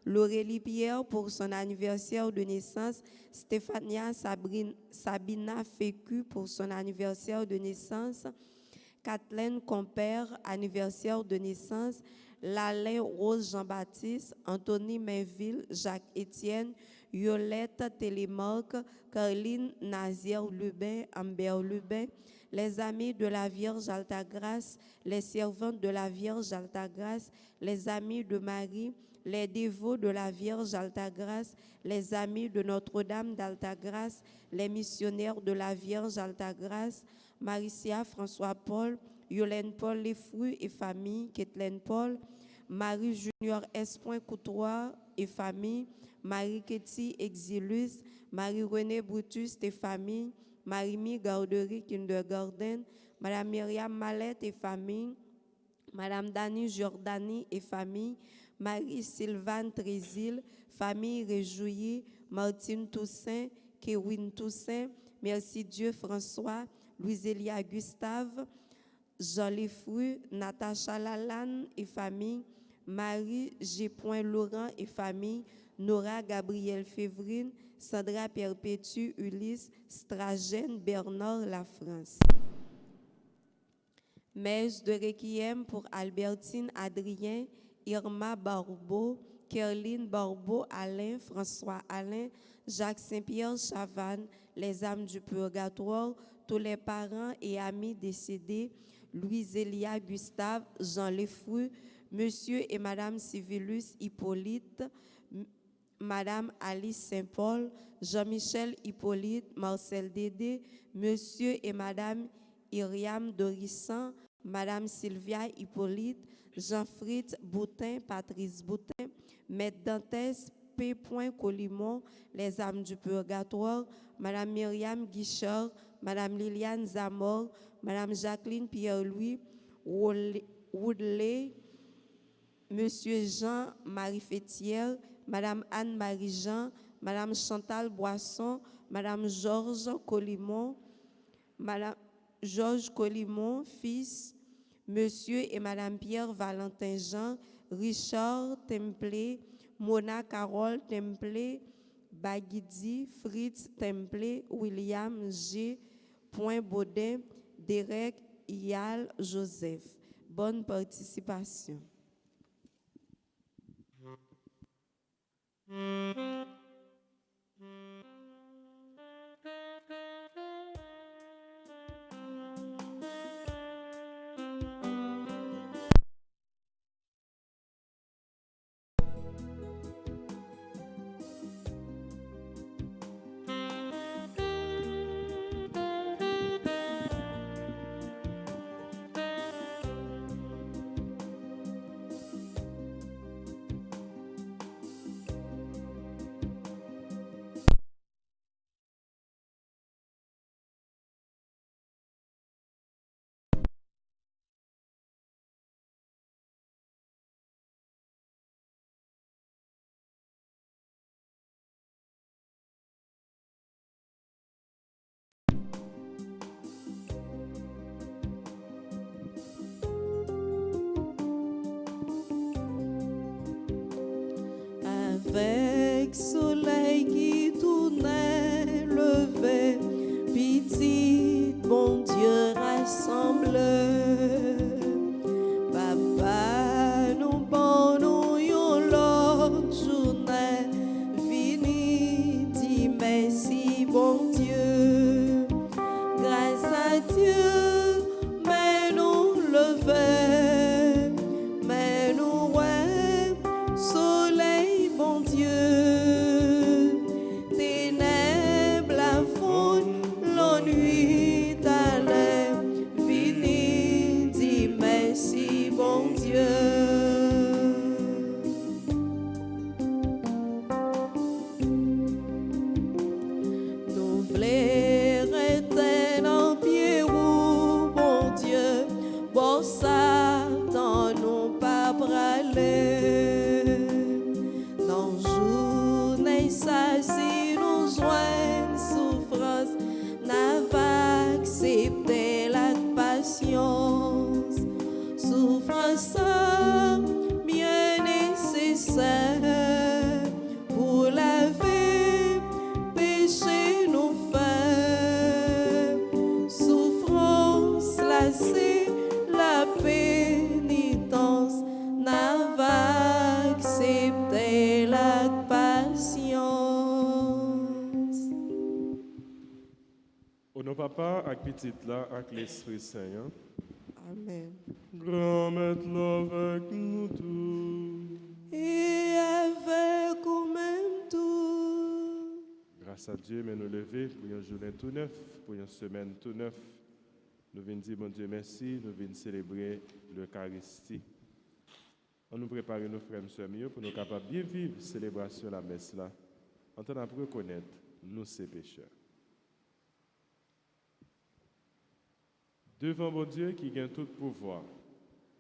Laurélie Pierre pour son anniversaire de naissance. Stéphania Sabina Fécu pour son anniversaire de naissance. Kathleen Compère, anniversaire de naissance. Lalain Rose Jean-Baptiste, Anthony Mainville, Jacques Étienne, Yolette Télémarque, Caroline Nazière Lubin, Amber Lubin, les amis de la Vierge Altagrace, les servantes de la Vierge Altagrace, les amis de Marie, les dévots de la Vierge Altagrace, les amis de Notre-Dame d'Altagrace, les missionnaires de la Vierge Altagrace, Maricia François-Paul, Yolène Paul Lefru et famille, Kathleen Paul, Marie Junior S. Coutoir et famille, Marie Ketty Exilus, Marie-Renée Brutus et famille, Marie-Mi Garderie Kindergarten, Madame Myriam Mallette et famille, Madame Dani Jordani et famille, Marie-Sylvane Trésil, famille Réjouie, Martine Toussaint, Kewin Toussaint, Merci Dieu François, Louise-Elia Gustave, Jean Lefru, Natacha Lalanne et famille, Marie G. Laurent et famille, Nora Gabriel Févrine, Sandra Perpétue Ulysse, Stragène Bernard La France. Messe de Requiem pour Albertine Adrien, Irma Barbeau, Kerline Barbeau, Alain, François Alain, Jacques Saint-Pierre Chavannes, les âmes du purgatoire, tous les parents et amis décédés, Louise-Elia Gustave, Jean Lefru, Monsieur et Madame Civilus Hippolyte, Madame Alice Saint-Paul, Jean-Michel Hippolyte, Marcel Dédé, Monsieur et Madame Iriam Dorissan, Madame Sylvia Hippolyte, Jean-Fritz Boutin, Patrice Boutin, Maître Dantès P. Colimon, les âmes du purgatoire, Madame Myriam Guichard, Madame Liliane Zamor, Madame Jacqueline Pierre-Louis, Woodley, Monsieur Jean-Marie Fétière, Madame Anne-Marie Jean, Madame Chantal Boisson, Madame Georges Colimon, Madame Georges Colimon, fils, Monsieur et Madame Pierre Valentin Jean, Richard Templé, Mona Carole Templé, Baguidi, Fritz Templé, William G. Baudin, Derek Ial Joseph. Bonne participation. Avec soleil qui tournait levé, petit bon Dieu rassemble. Papa nous bon nous yon l'autre journée, vini dit merci bon Dieu. Grâce à Dieu, mais nous lever, mais nous ouais, soleil bon Dieu, ténèbres la faune, l'ennui t'allait, vini Nos papas avec petit là, avec l'Esprit Saint. Hein? Amen. Grand maître avec nous tous. Et avec vous-même tout. Grâce à Dieu, mais nous lever pour une journée tout neuf, pour une semaine tout neuf. Nous venons dire, mon Dieu, merci, nous venons célébrer l'Eucharistie. On nous prépare nos frères et sœurs mieux pour nous capables de bien vivre la célébration de la messe là, en train de reconnaître nous ces pécheurs. Devant mon Dieu qui gagne tout pouvoir,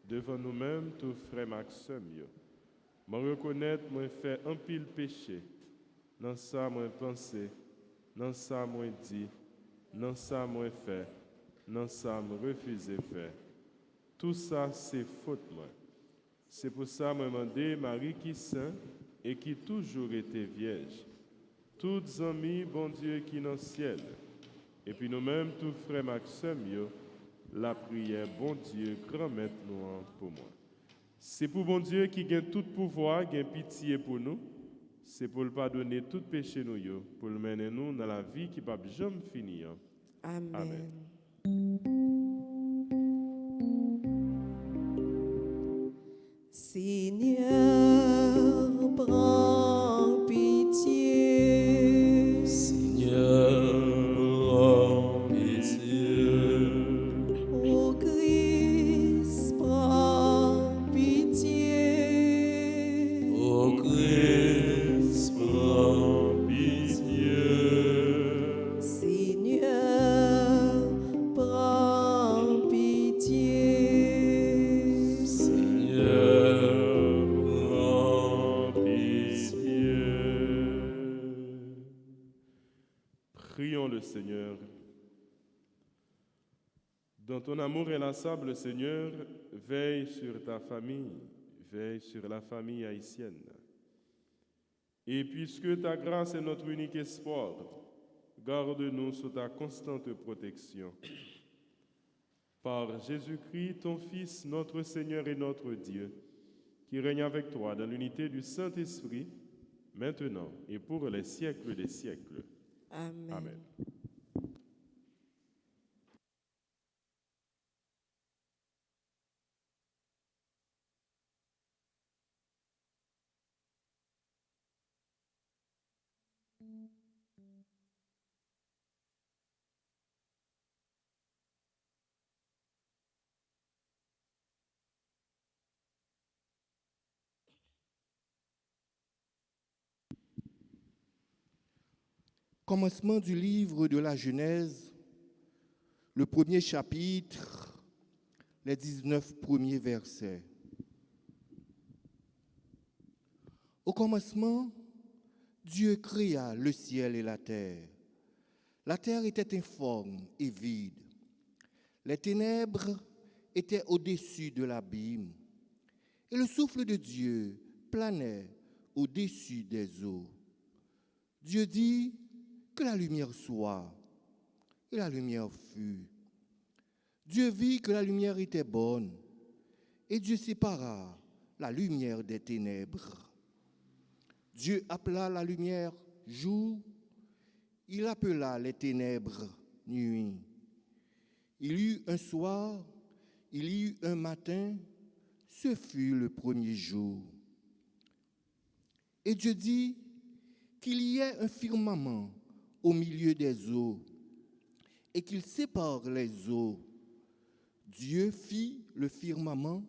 devant nous-mêmes, tous frères Maxime, je reconnais, moi fait un pile péché, dans ça moi pensé, dans ça moi dit, dans ça moi fait, dans ça moi refusé faire. Tout ça c'est faute moi. C'est pour ça que je demande Marie qui est sainte et qui toujours était vierge. Toutes amis, bon Dieu qui est dans le ciel. Et puis nous-mêmes, tous frères Maxime, la prière, bon Dieu, grand maître nous pour moi. C'est pour bon Dieu qui gagne tout pouvoir, qui a pitié pour nous. C'est pour le pardonner tout péché nous, pour le mener nous dans la vie qui ne va jamais finir. Amen. Amen. Seigneur, prends pitié. Seigneur, prends pitié. Ô Christ, prends pitié. Ô Christ, prends pitié. Seigneur, prends pitié. Seigneur, prends pitié. Prions le Seigneur. Dans ton amour inlassable, Seigneur, veille sur ta famille, veille sur la famille haïtienne. Et puisque ta grâce est notre unique espoir, garde-nous sous ta constante protection. Par Jésus-Christ, ton Fils, notre Seigneur et notre Dieu, qui règne avec toi dans l'unité du Saint-Esprit, maintenant et pour les siècles des siècles. Amen. Amen. Commencement du livre de la Genèse, le premier chapitre, les 19 premiers versets. Au commencement, Dieu créa le ciel et la terre. La terre était informe et vide. Les ténèbres étaient au-dessus de l'abîme, et le souffle de Dieu planait au-dessus des eaux. Dieu dit que la lumière soit, et la lumière fut. Dieu vit que la lumière était bonne, et Dieu sépara la lumière des ténèbres. Dieu appela la lumière jour, il appela les ténèbres nuit. Il y eut un soir, il y eut un matin, ce fut le premier jour. Et Dieu dit qu'il y ait un firmament au milieu des eaux et qu'il sépare les eaux. Dieu fit le firmament,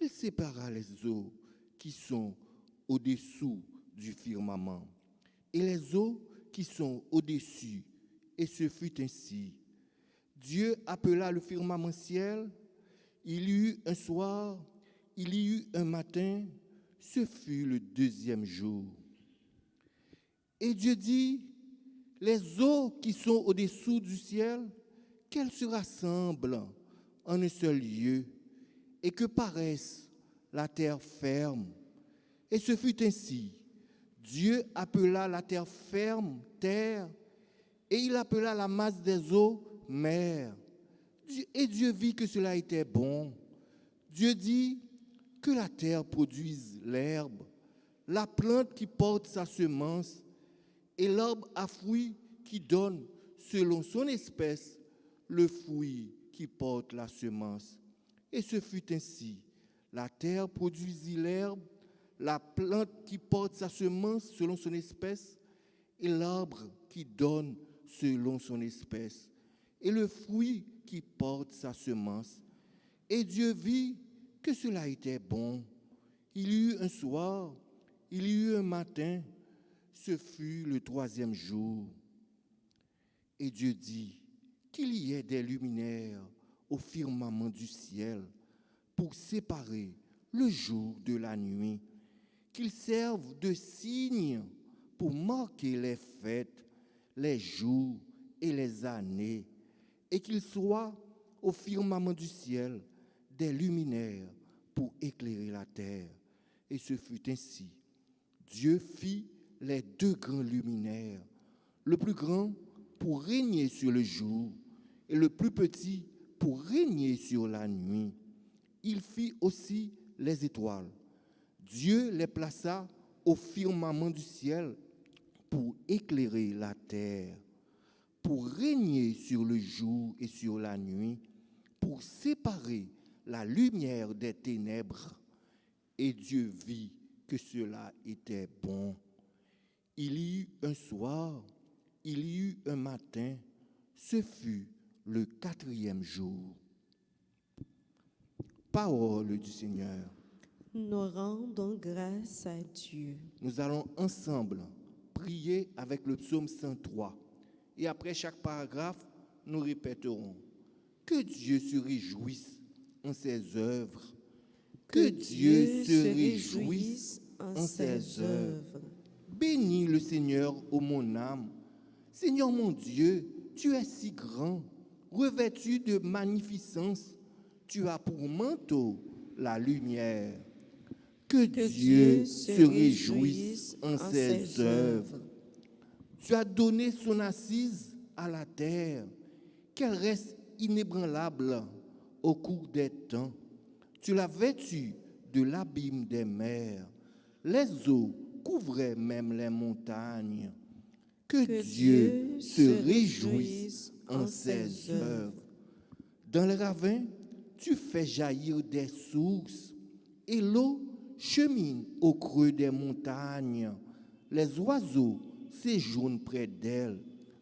il sépara les eaux qui sont au-dessous du firmament et les eaux qui sont au-dessus, et ce fut ainsi. Dieu appela le firmament ciel, il y eut un soir, il y eut un matin, ce fut le deuxième jour. Et Dieu dit, les eaux qui sont au-dessous du ciel, qu'elles se rassemblent en un seul lieu, et que paraisse la terre ferme. Et ce fut ainsi. Dieu appela la terre ferme terre, et il appela la masse des eaux mer. Et Dieu vit que cela était bon. Dieu dit que la terre produise l'herbe, la plante qui porte sa semence, et l'arbre à fruits qui donne selon son espèce, le fruit qui porte la semence. Et ce fut ainsi. La terre produisit l'herbe, la plante qui porte sa semence selon son espèce, et l'arbre qui donne selon son espèce, et le fruit qui porte sa semence. Et Dieu vit que cela était bon. Il y eut un soir, il y eut un matin, ce fut le 3e jour. Et Dieu dit qu'il y ait des luminaires au firmament du ciel pour séparer le jour de la nuit, qu'ils servent de signes pour marquer les fêtes, les jours et les années, et qu'ils soient au firmament du ciel des luminaires pour éclairer la terre. Et ce fut ainsi. Dieu fit les 2 grands luminaires, le plus grand pour régner sur le jour et le plus petit pour régner sur la nuit. Il fit aussi les étoiles. Dieu les plaça au firmament du ciel pour éclairer la terre, pour régner sur le jour et sur la nuit, pour séparer la lumière des ténèbres. Et Dieu vit que cela était bon. Il y eut un soir, il y eut un matin, ce fut le 4e jour. Parole du Seigneur. Nous rendons grâce à Dieu. Nous allons ensemble prier avec le psaume 103. Et après chaque paragraphe, nous répéterons que Dieu se réjouisse en ses œuvres. Que Dieu se réjouisse en ses œuvres. Bénis le Seigneur, ô mon âme. Seigneur mon Dieu, tu es si grand, revêtu de magnificence. Tu as pour manteau la lumière. Que Dieu se réjouisse en ses œuvres. Tu as donné son assise à la terre, qu'elle reste inébranlable au cours des temps. Tu l'as vêtue de l'abîme des mers. Les eaux couvraient même les montagnes. Que Dieu se réjouisse en ses œuvres. Dans les ravins, tu fais jaillir des sources, et l'eau chemine au creux des montagnes. Les oiseaux séjournent près d'elle.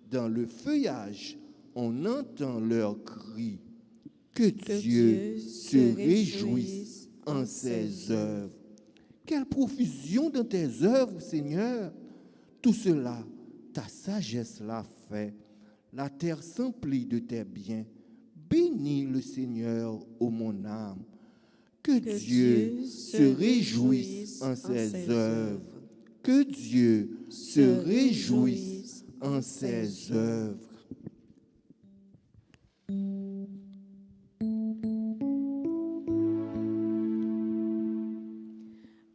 Dans le feuillage, on entend leurs cris. Que Dieu se réjouisse en ses œuvres. Quelle profusion dans tes œuvres, Seigneur! Tout cela, ta sagesse l'a fait. La terre s'emplit de tes biens. Bénis le Seigneur, ô mon âme. Que Dieu se réjouisse en ses œuvres. Que Dieu se réjouisse en ses œuvres.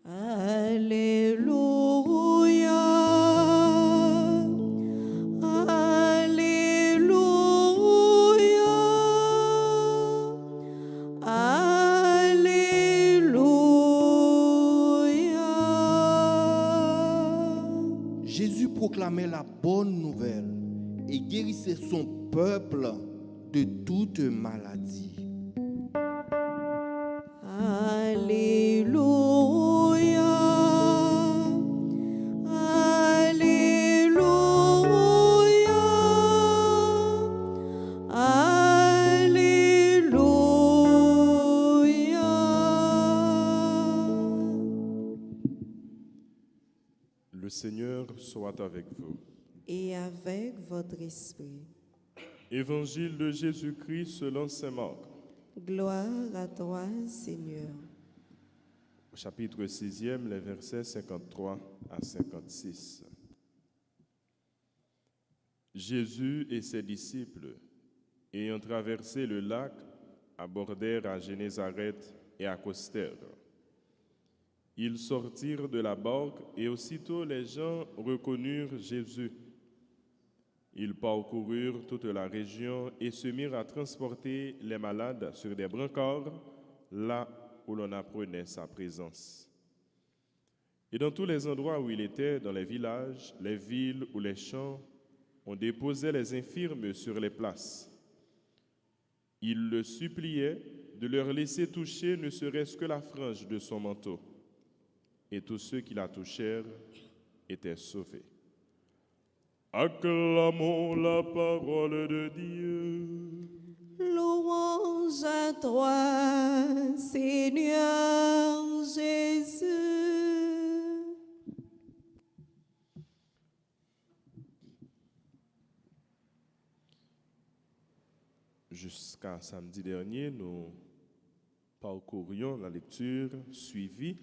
Alléluia. Jésus proclamait la bonne nouvelle et guérissait son peuple de toute maladie. Alléluia. Alléluia. Le Seigneur soit avec vous. Et avec votre esprit. Évangile de Jésus-Christ selon saint Marc. Gloire à toi, Seigneur. Au chapitre 6e, les versets 53 à 56. Jésus et ses disciples, ayant traversé le lac, abordèrent à Génézareth et accostèrent. Ils sortirent de la barque et aussitôt les gens reconnurent Jésus. Ils parcoururent toute la région et se mirent à transporter les malades sur des brancards, là où l'on apprenait sa présence. Et dans tous les endroits où il était, dans les villages, les villes ou les champs, on déposait les infirmes sur les places. Il le suppliait de leur laisser toucher ne serait-ce que la frange de son manteau. Et tous ceux qui la touchèrent étaient sauvés. Acclamons la parole de Dieu. Louange à toi, Seigneur Jésus. Jusqu'à samedi dernier, nous parcourions la lecture suivie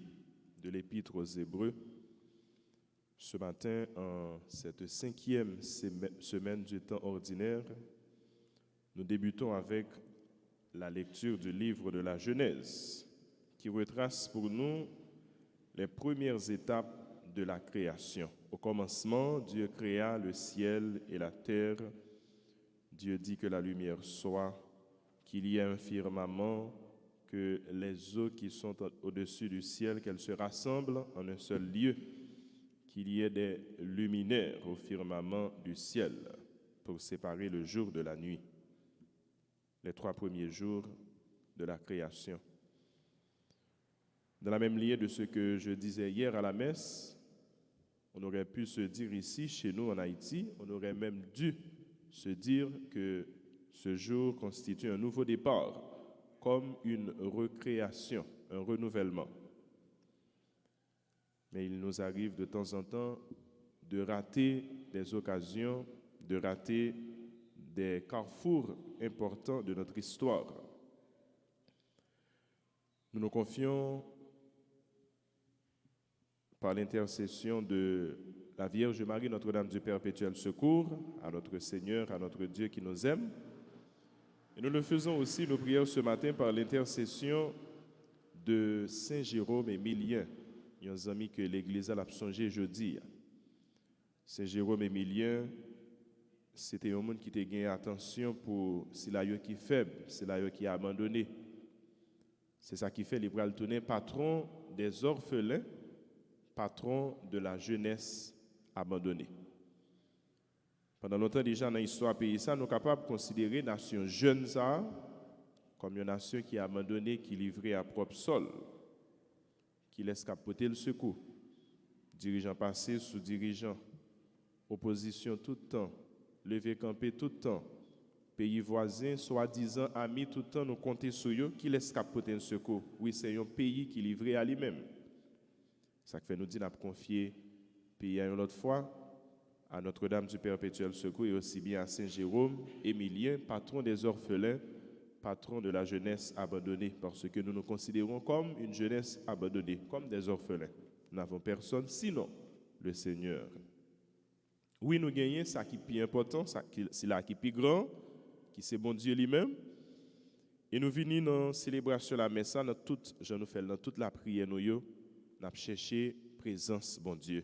de l'Épître aux Hébreux. Ce matin, en cette 5e semaine du temps ordinaire, nous débutons avec la lecture du livre de la Genèse, qui retrace pour nous les premières étapes de la création. Au commencement, Dieu créa le ciel et la terre. Dieu dit que la lumière soit, qu'il y ait un firmament, que les eaux qui sont au-dessus du ciel, qu'elles se rassemblent en un seul lieu, qu'il y ait des luminaires au firmament du ciel pour séparer le jour de la nuit, les 3 premiers jours de la création. Dans la même lignée de ce que je disais hier à la messe, on aurait pu se dire ici, chez nous en Haïti, on aurait même dû se dire que ce jour constitue un nouveau départ, comme une recréation, un renouvellement. Mais il nous arrive de temps en temps de rater des occasions, de rater des carrefours importants de notre histoire. Nous nous confions par l'intercession de la Vierge Marie, Notre-Dame du Perpétuel Secours, à notre Seigneur, à notre Dieu qui nous aime. Et nous le faisons aussi, nos prières ce matin, par l'intercession de Saint Jérôme Émilien, un ami que l'Église a songé jeudi. Saint Jérôme Émilien, c'était un monde qui t'a gagné attention pour si la qui est faible, c'est la qui est abandonné. C'est ça qui fait les bras tourner patron des orphelins, patron de la jeunesse abandonnée. Pendant longtemps déjà dans l'histoire pays, ça, nous sommes capables de considérer la nation jeune ça comme une nation qui est abandonnée, qui est livrée à propre sol, qui laisse capoter le secours. Dirigeants passés sous dirigeants, opposition tout le temps, lever camper tout le temps, pays voisins, soi-disant amis tout le temps, nous compter sur eux, qui laisse capoter le secours. Oui, c'est un pays qui est livré à lui-même. Ça fait nous dire qu'on a confié pays à une autre fois à Notre-Dame du Perpétuel Secours et aussi bien à Saint-Jérôme, Émilien, patron des orphelins, patron de la jeunesse abandonnée, parce que nous nous considérons comme une jeunesse abandonnée, comme des orphelins. Nous n'avons personne sinon le Seigneur. Oui, nous gagnons ça qui est plus important, c'est là qui est plus grand, qui c'est bon Dieu lui-même. Et nous venons dans la célébration de la messe, dans toute, je nous fais dans toute la prière, nous avons cherché présence, bon Dieu.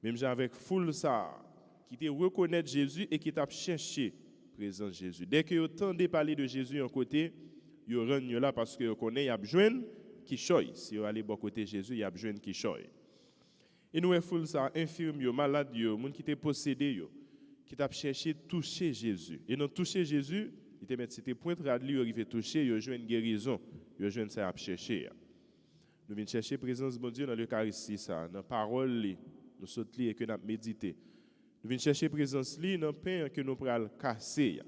Même avec foule ça, qui te reconnaître Jésus et qui t'a cherché présence Jésus. Dès que vous entendez parler de Jésus en côté, vous rentrez là parce que vous connaissez, il y a besoin qui choye. Si vous allez bon côté Jésus, il y a besoin qui choye. Et nous foule ça, infirme, malade, monde qui t'est possédé, qui t'a cherché toucher Jésus. Et dans toucher Jésus, il te met c'était pointe radli arrivé toucher, il a une guérison, il a ça à chercher. Nous venons chercher présence de Dieu dans l'Eucharistie, ça, dans la parole, nous sautons et que nous méditons. Nous venons chercher présence dans le pain que nous prenons casser.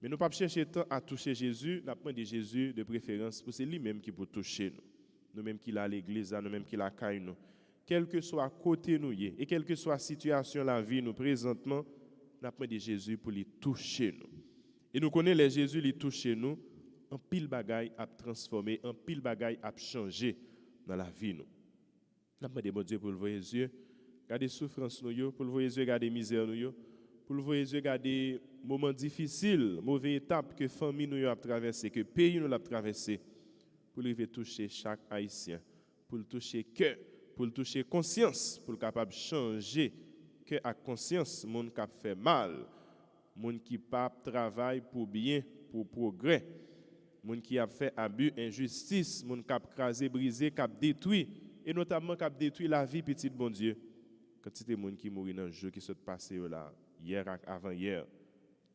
Mais nous ne pouvons pas chercher tant à toucher Jésus, nous avons de Jésus de préférence, pour c'est lui-même qui peut toucher nous. Nous-mêmes qui l'a à l'église, nous-mêmes qui l'a caille nous. Quel que soit côté nous et quelle que soit la situation de la vie nous présentement, nous avons de Jésus pour lui toucher nous. Et nous connaissons les Jésus qui toucher nous. Un pile bagaille à transformer, un pile bagaille à changer dans la vie nous. N'a pas demandé Dieu pour le voir Jésus, garder souffrance nous, pour le voir Jésus, garder misère nous, pour le voir Jésus, garder moments difficiles, mauvaises étapes que famille nous a traversé, que pays nous a traversé, pour lui toucher chaque haïtien, pour le toucher cœur, pour le toucher conscience, pour le capable changer cœur à conscience, monde qui fait mal, monde qui pas travail pour bien, pour progrès. Moun qui a fait abus, injustice, moun qui a crasé, brisé, qui a détruit, et notamment qui a détruit la vie petit bon Dieu. Quand c'était moun qui mourit dans le jour qui s'est passé là hier et avant-hier.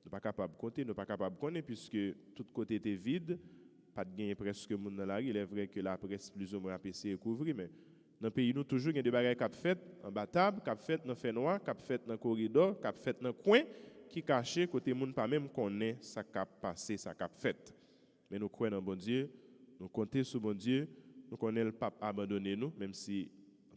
Nous pas capable de compter, nous pas capable de connaître puisque tout côté était vide, pas de gain presque monde dans la rue. Il est vrai que la presse plus ou moins a essayé de couvrir, mais dans le pays nous toujours il y a des bagages qui fait en bas table, qui fait dans fait noir, qui fait dans corridor, qui fait dans coin qui caché côté monde pas même connaît ça qui passé, ça qui fait. Mais nous croyons en bon Dieu, nous comptons sur bon Dieu, nous connaissons le pape abandonner nous même si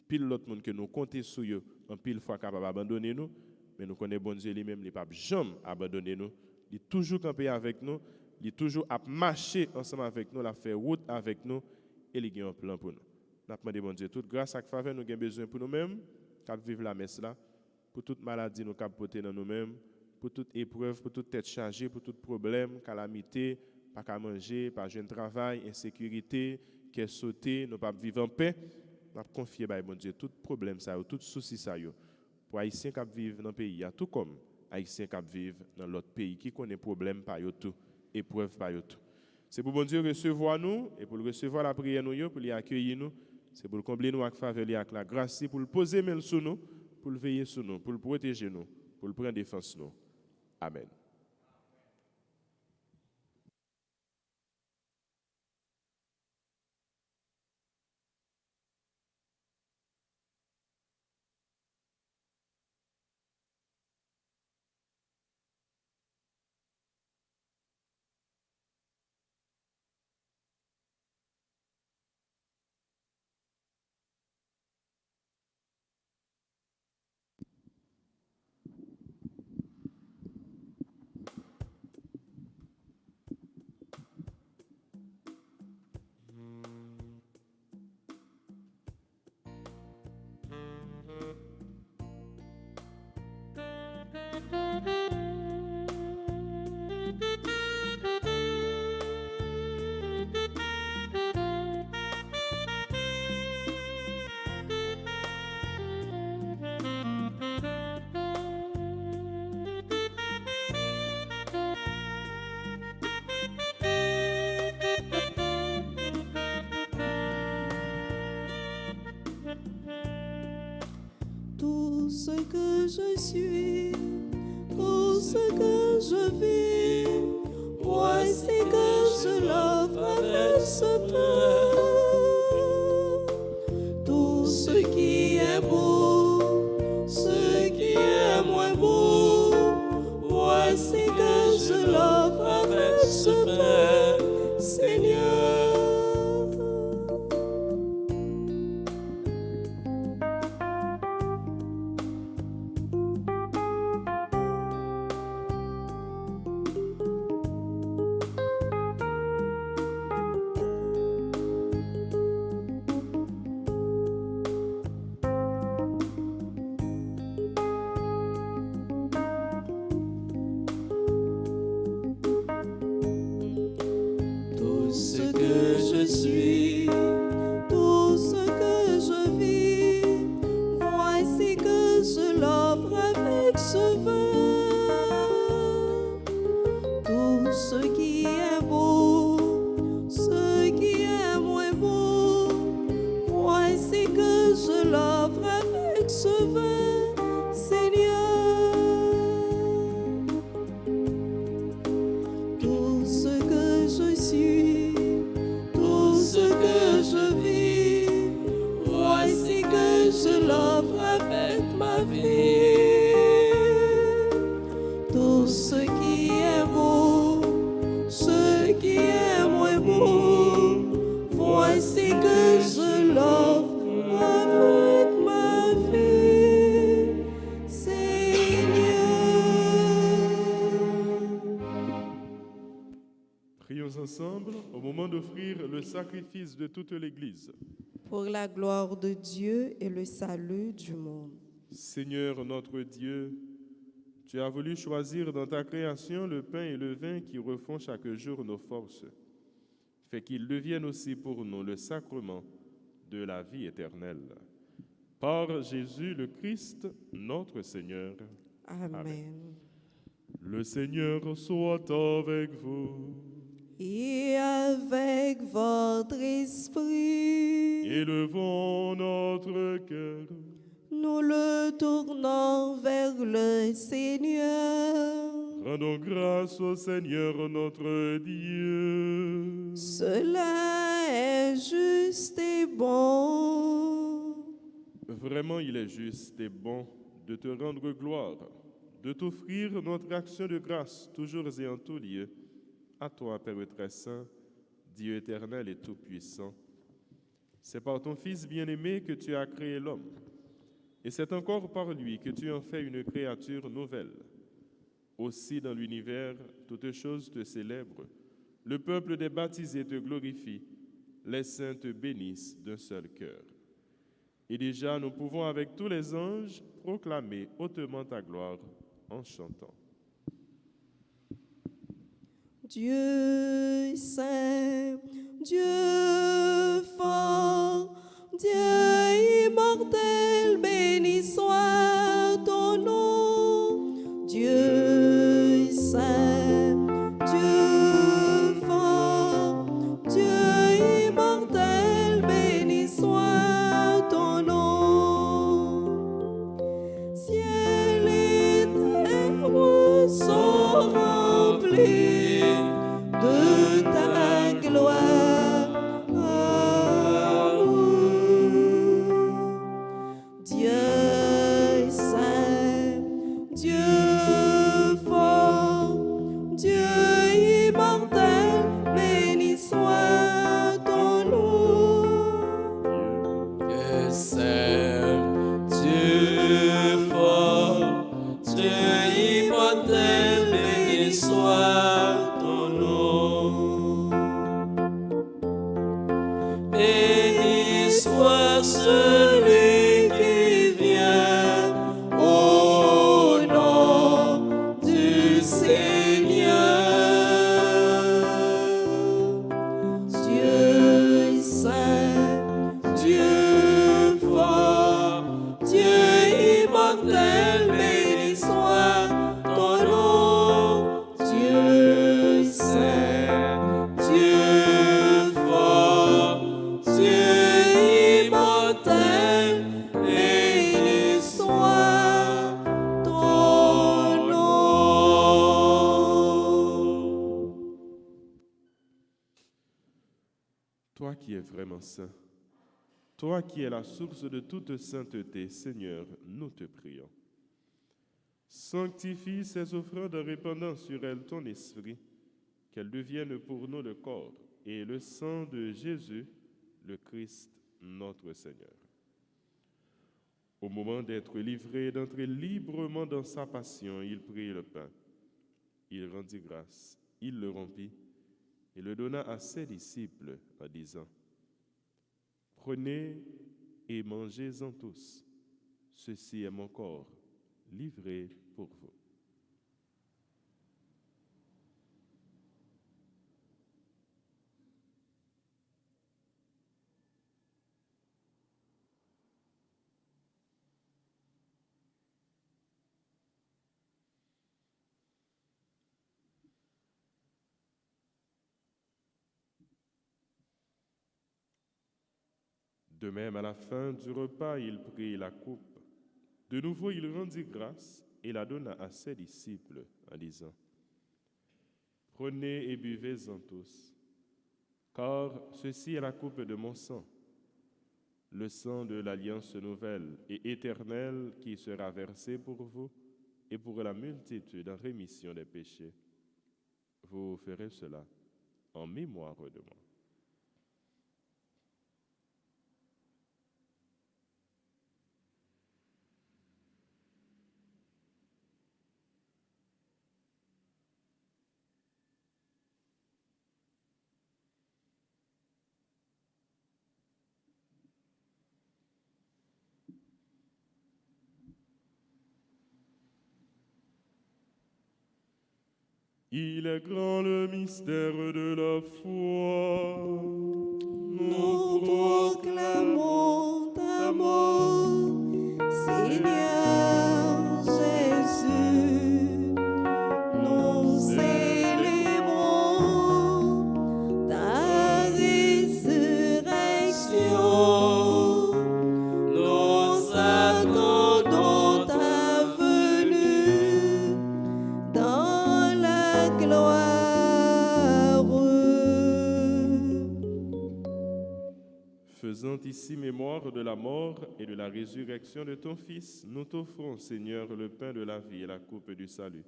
pile l'autre monde que nous comptons sur eux en pile fois capable abandonner nous. Mais nous connaissons bon Dieu lui-même, il ne peut jamais abandonner nous. Il est toujours campé avec nous, il est toujours à marcher ensemble avec nous, il a fait route avec nous et il a un plan pour nous. Nous demandons bon Dieu toute grâce et faveur nous avons besoin pour nous-mêmes, pour vivre la messe là, pour toute maladie nous avons portée dans nous-mêmes, pour toute épreuve, pour toute tête chargée, pour tout problème, calamité, pas qu'à manger, pas jeune travail, insécurité, qui est sauté, nous pas vivre en paix. Nous avons confié à bon Dieu tout problème ça, tout souci ça pour Haïtiens qui vivent dans le pays, tout comme Haïtiens qui vivent dans l'autre pays, qui connaissent problème par tout, épreuve par tout. C'est pour bon Dieu recevoir nous, et pour le recevoir la prière nous, pour les accueillir nous, c'est pour le combler nous avec faveur, avec la grâce, pour le poser main sur nous, pour le veiller sur nous, pour le protéger nous, pour le prendre défense nous. Amen. Tout ce que je suis, tout ce que je vis, voici que je l'offre avec ce pain. Tout ce qui est beau, ce qui est moins beau, voici que je l'offre avec ce pain, Seigneur. Tout ce que je suis, tout ce que je vis, voici que je l'offre avec ce vin. Tout ce qui est beau, ce qui est moins beau, voici que je l'offre avec ce vin, Seigneur. Tout ce que je suis, tout ce que je vis, voici que je l'offre avec ma vie. Tout ce qui est beau, ce qui est moins beau, voici que je l'offre avec ma vie, Seigneur. Prions ensemble au moment d'offrir le sacrifice de toute l'Église. Pour la gloire de Dieu et le salut du monde. Seigneur notre Dieu, tu as voulu choisir dans ta création le pain et le vin qui refont chaque jour nos forces. Fais qu'ils deviennent aussi pour nous le sacrement de la vie éternelle. Par Jésus le Christ, notre Seigneur. Amen. Le Seigneur soit avec vous. Et avec votre esprit, Élevons notre cœur. nous le tournons vers le Seigneur. Rendons grâce au Seigneur notre Dieu. Cela est juste et bon. Vraiment, il est juste et bon de te rendre gloire, de t'offrir notre action de grâce, toujours et en tout lieu. À toi, Père très saint, Dieu éternel et tout-puissant. C'est par ton Fils bien-aimé que tu as créé l'homme. Et c'est encore par lui que tu en fais une créature nouvelle. Aussi dans l'univers, toutes choses te célèbrent. Le peuple des baptisés te glorifie. Les saints te bénissent d'un seul cœur. Et déjà, nous pouvons avec tous les anges proclamer hautement ta gloire en chantant. Dieu saint, Dieu fort, Dieu immortel, béni soit ton nom. Dieu saint, Dieu fort, Dieu immortel, béni soit ton nom. Ciel et terre sont remplis de ta gloire. Dieu saint, Dieu fort, Dieu immortel, béni soit ton nom. Dieu saint, Dieu fort, Dieu immortel, béni soit ton nom. Béni soit celui qui vient au nom du Seigneur. Dieu saint, Dieu fort, Dieu immortel, béni soit ton nom. Dieu saint, Dieu fort, Dieu immortel, béni soit ton nom. Toi qui es vraiment saint, toi qui es la source de toute sainteté, Seigneur, nous te prions. Sanctifie ces offrandes en répandant sur elles ton esprit, qu'elles deviennent pour nous le corps et le sang de Jésus, le Christ, notre Seigneur. Au moment d'être livré et d'entrer librement dans sa passion, il prit le pain. Il rendit grâce, il le rompit et le donna à ses disciples en disant: Prenez et mangez-en tous. Ceci est mon corps, livré pour vous. De même, à la fin du repas, il prit la coupe. De nouveau, il rendit grâce et la donna à ses disciples en disant: Prenez et buvez-en tous, car ceci est la coupe de mon sang, le sang de l'alliance nouvelle et éternelle qui sera versé pour vous et pour la multitude en rémission des péchés. Vous ferez cela en mémoire de moi. Il est grand le mystère de la foi. Nous proclamons ta mort, Seigneur Jésus. Nous célébrons ta résurrection. Nous attendons ici mémoire de la mort et de la résurrection de ton Fils, nous t'offrons, Seigneur, le pain de la vie et la coupe du salut.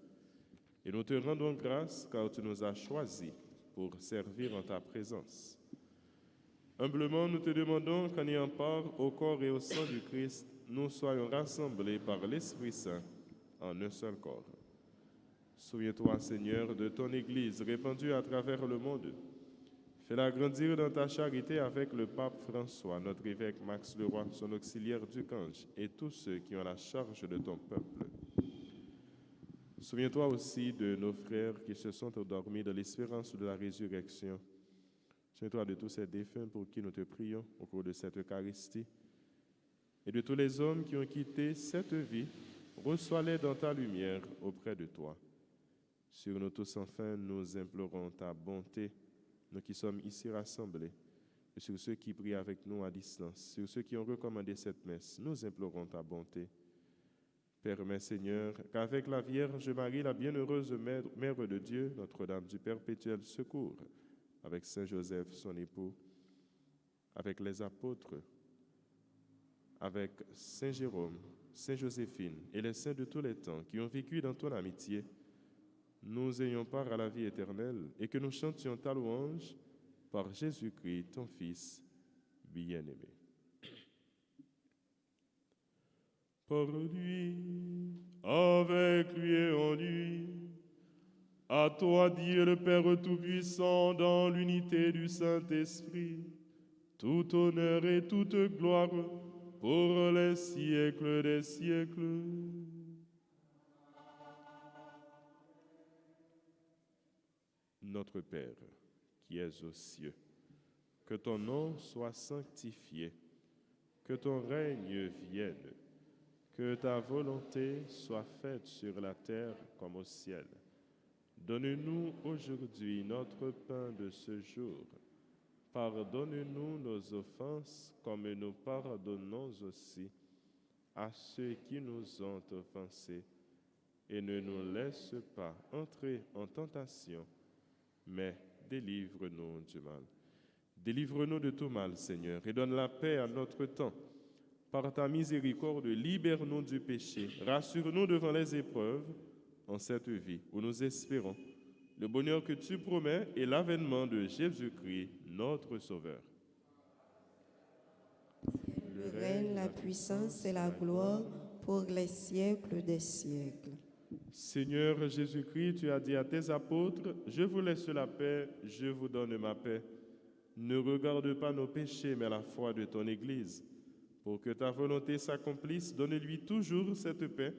Et nous te rendons grâce car tu nous as choisis pour servir en ta présence. Humblement, nous te demandons qu'en ayant part au corps et au sang du Christ, nous soyons rassemblés par l'Esprit Saint en un seul corps. Souviens-toi, Seigneur, de ton Église répandue à travers le monde. Fais-la grandir dans ta charité avec le pape François, notre évêque Max Leroy, son auxiliaire Ducange, et tous ceux qui ont la charge de ton peuple. Souviens-toi aussi de nos frères qui se sont endormis dans l'espérance de la résurrection. Souviens-toi de tous ces défunts pour qui nous te prions au cours de cette Eucharistie. Et de tous les hommes qui ont quitté cette vie, reçois-les dans ta lumière auprès de toi. Sur nous tous, enfin, nous implorons ta bonté, nous qui sommes ici rassemblés, et sur ceux qui prient avec nous à distance, sur ceux qui ont recommandé cette messe, nous implorons ta bonté. Permets, Seigneur, qu'avec la Vierge Marie, la bienheureuse Mère de Dieu, Notre-Dame du Perpétuel Secours, avec Saint Joseph, son époux, avec les apôtres, avec Saint Jérôme, Saint Joséphine et les saints de tous les temps qui ont vécu dans ton amitié, nous ayons part à la vie éternelle et que nous chantions ta louange par Jésus-Christ, ton Fils bien-aimé. Par lui, avec lui et en lui, à toi, Dieu le Père Tout-Puissant, dans l'unité du Saint-Esprit, tout honneur et toute gloire pour les siècles des siècles. Notre Père, qui es aux cieux, que ton nom soit sanctifié, que ton règne vienne, que ta volonté soit faite sur la terre comme au ciel. Donne-nous aujourd'hui notre pain de ce jour. Pardonne-nous nos offenses comme nous pardonnons aussi à ceux qui nous ont offensés. Et ne nous laisse pas entrer en tentation, mais délivre-nous du mal. Délivre-nous de tout mal, Seigneur, et donne la paix à notre temps. Par ta miséricorde, libère-nous du péché, rassure-nous devant les épreuves en cette vie où nous espérons le bonheur que tu promets et l'avènement de Jésus-Christ, notre Sauveur. Le règne, la puissance et la gloire pour les siècles des siècles. Seigneur Jésus-Christ, tu as dit à tes apôtres, « Je vous laisse la paix, je vous donne ma paix. Ne regarde pas nos péchés, mais la foi de ton Église. Pour que ta volonté s'accomplisse, donne-lui toujours cette paix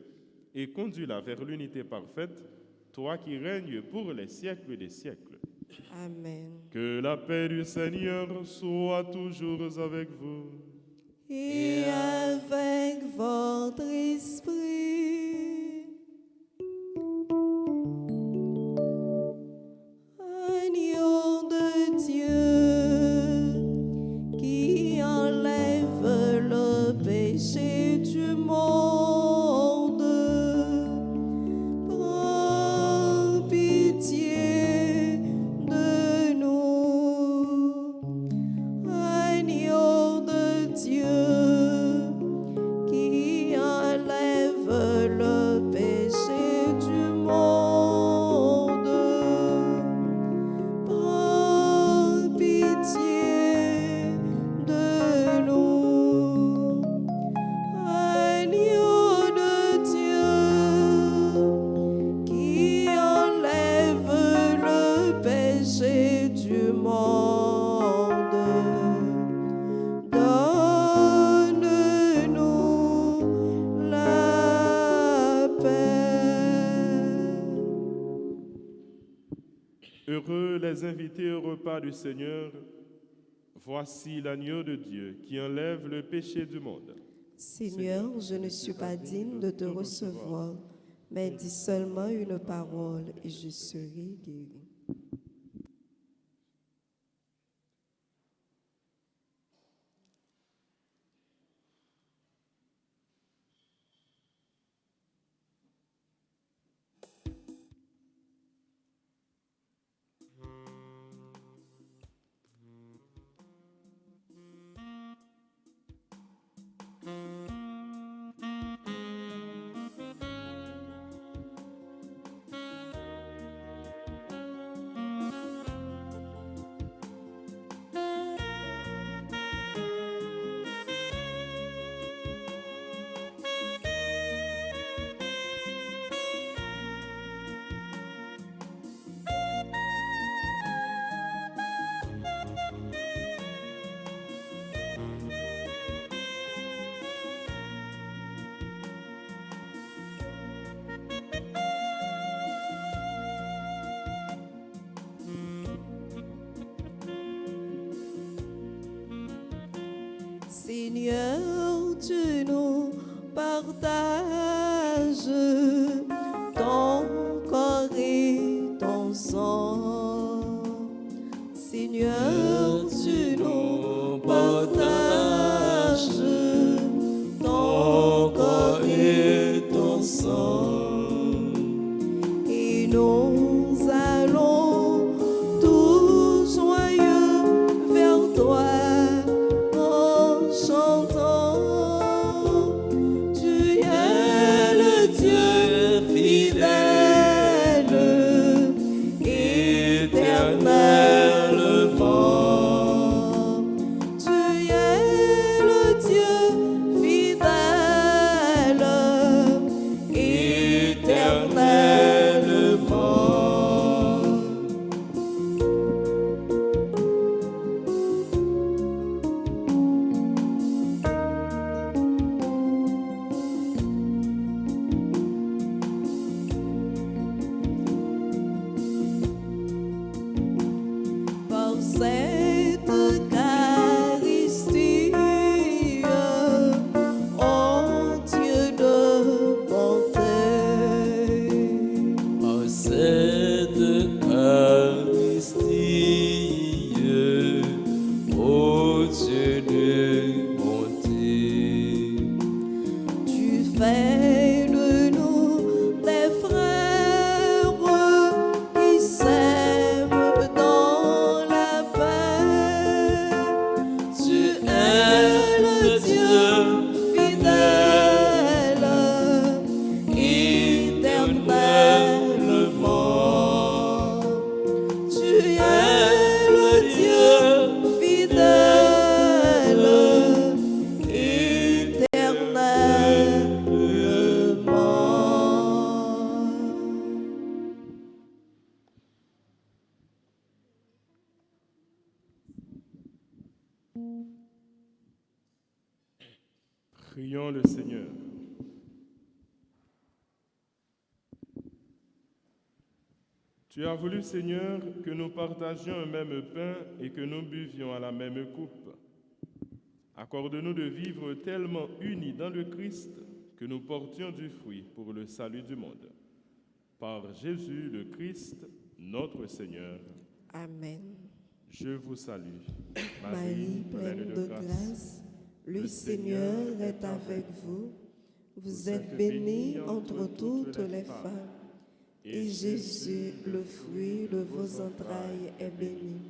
et conduis-la vers l'unité parfaite, toi qui règnes pour les siècles des siècles. » Amen. Que la paix du Seigneur soit toujours avec vous. Et avec votre esprit. Agneau de Dieu, qui enlève le péché du monde, prends pitié de nous. Agneau de Dieu, qui enlève le péché du monde, prends pitié de nous. Agneau de Dieu, qui enlève le péché du monde, donne-nous la paix. Heureux les invités au repas du Seigneur. Voici l'agneau de Dieu qui enlève le péché du monde. Seigneur, je ne suis pas digne de te recevoir, mais dis seulement une parole et je serai guéri. Seigneur, tu nous partages ton corps et ton sang. Seigneur, tu nous partages ton corps et ton sang. Et nous allons tous joyeux vers toi en chantant. Tu es le Dieu fidèle, éternellement. Tu es le Dieu fidèle, éternellement. Par cette Eucharistie, ô Dieu de bonté. Par cette Eucharistie, ô Dieu de bonté. Tu fais de nous des frères qui s'aiment dans la paix. Tu es le Dieu fidèle, éternellement. Tu es le Dieu fidèle, éternellement. Prions le Seigneur. Tu as voulu, Seigneur, que nous partagions un même pain et que nous buvions à la même coupe. Accorde-nous de vivre tellement unis dans le Christ que nous portions du fruit pour le salut du monde. Par Jésus le Christ, notre Seigneur. Amen. Je vous salue, Marie, pleine de grâce, le Seigneur est avec vous. Vous êtes bénie entre toutes les femmes, et Jésus, le fruit de vos entrailles, est béni.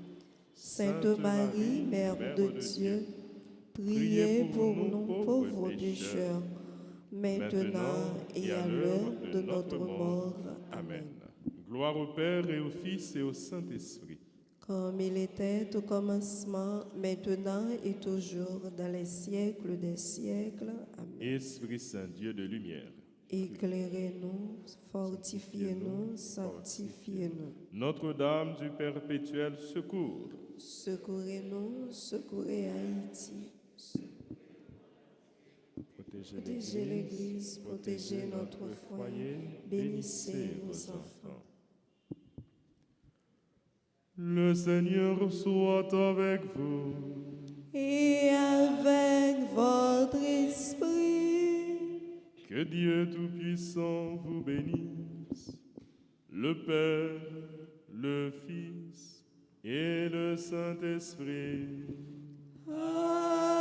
Sainte Marie, Mère de Dieu, priez pour nous pauvres pécheurs, maintenant et à l'heure de notre mort. Amen. Gloire au Père et au Fils et au Saint-Esprit. Comme il était au commencement, maintenant et toujours, dans les siècles des siècles. Amen. Esprit Saint, Dieu de lumière, Éclairez-nous, fortifiez-nous, sanctifiez-nous. Notre-Dame du perpétuel secours, Secourez-nous, secourez Haïti. Protégez l'Église, protégez notre foyer, bénissez vos enfants. Le Seigneur soit avec vous. Et avec votre esprit, Que Dieu Tout-Puissant vous bénisse, le Père, le Fils et le Saint-Esprit. Amen.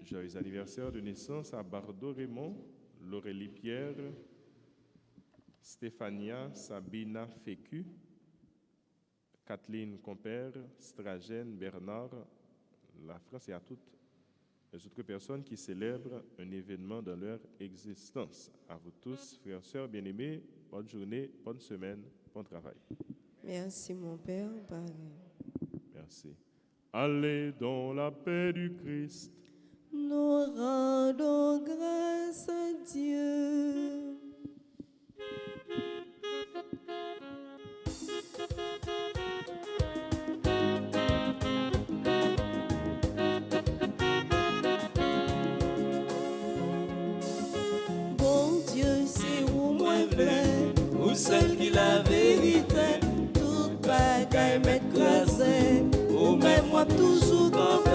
Joyeux anniversaire de naissance à Bardo Raymond, Laurélie Pierre, Stéphania Sabina Fécu, Kathleen Compère, Stragène Bernard, la France et à toutes les autres personnes qui célèbrent un événement dans leur existence. À vous tous, frères et sœurs bien-aimés, bonne journée, bonne semaine, bon travail. Merci mon Père. Merci. Allez dans la paix du Christ. Nous rendons grâce à Dieu. Bon Dieu, c'est où moi vrai, Ou seul qui la vérité, toute bagaille m'écrasée, ou même moi toujours comme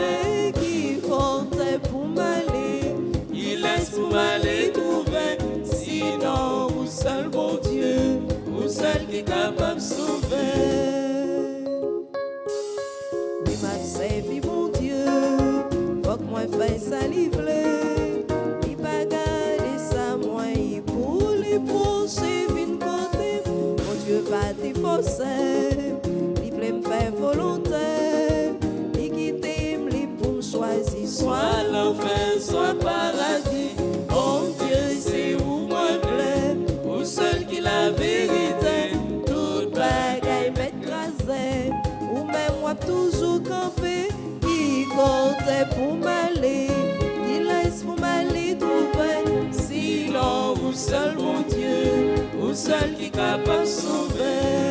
seul mon Dieu, au seul qui est capable de sauver.